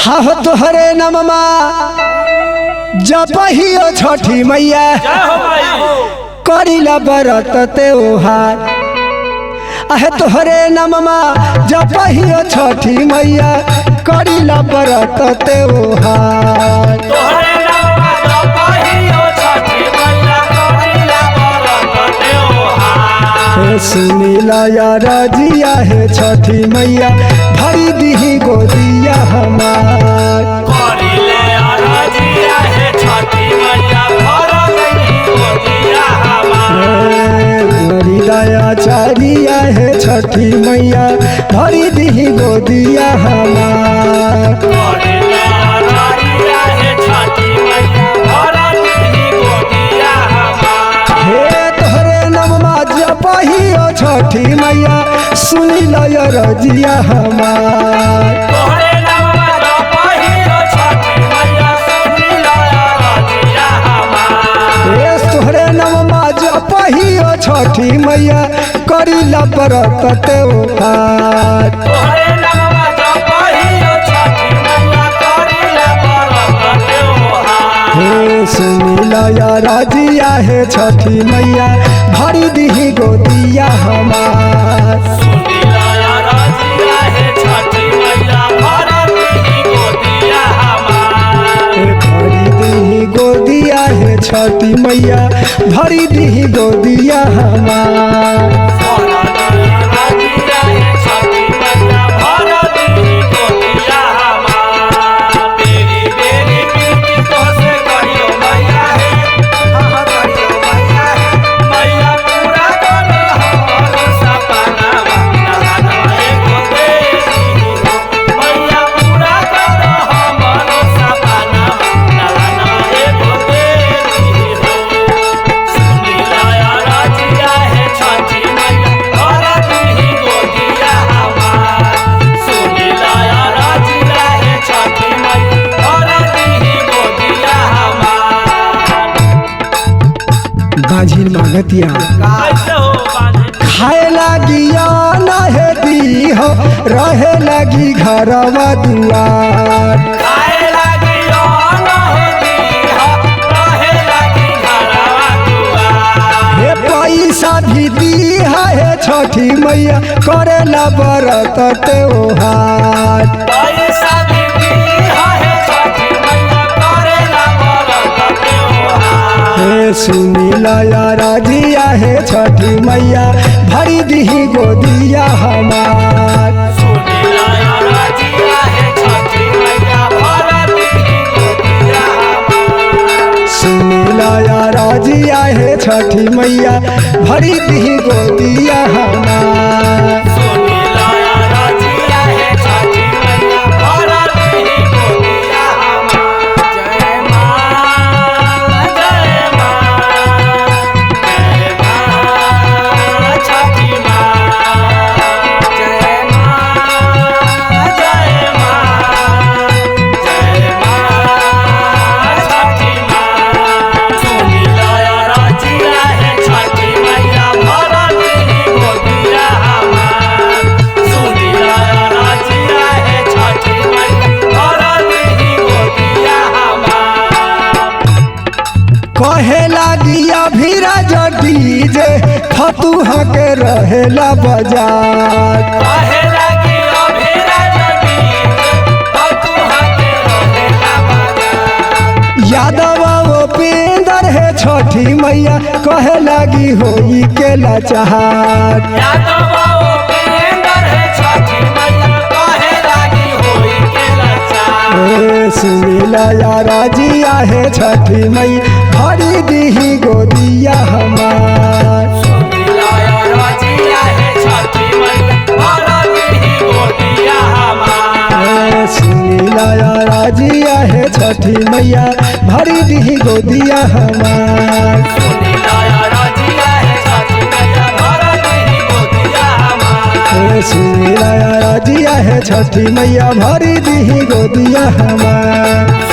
हाँ तोहरे नममा जपहियो छठी मैया करिला बरत त्योहार। आहे तोहरे नममा जपहियो छठी मैया करिला बरत त्योहार। सुनीला या रजिया है छठी मैया भरी दीही गोदिया हमार। दयाचारिया है छठी मैया भरी दीही गोदिया हमार। छठी मैया सुनी लया रजिया हमार। तोहरे नममा जपहियो छठी मैया करिला बरत त्योहार। सुनीला या रजिया है छठी मैया भरी दीही गोदिया हमार। भरी दीही गोदिया है छठी मैया भरी दीही गोदिया हमार। बाझिन मांगतिया खाए लगी नहे दी हो रहे लगी घरवा दुआर। हे पैसा भी दी है छठी मैया करेला बरत त्योहार। सुनीला या रजिया है छठी मैया भरी दीही गोदिया हमार। सुनीला या रजिया है छठी मैया भरी दीही गोदिया हमार। कहे लगी अभीरा डीजे फतुहा के रहेला बाजार। यादव उपेंद्र है छठी मैया कहे लगी होई के लाचार। सुनीला या रजिया है छठी मैया भरी दीही गोदिया हमार। सुनीला या रजिया है छठी मैया भरी दीही गोदिया हमार। सुनीला या रजिया है छठी मैया भरी दीही गोदिया हमार।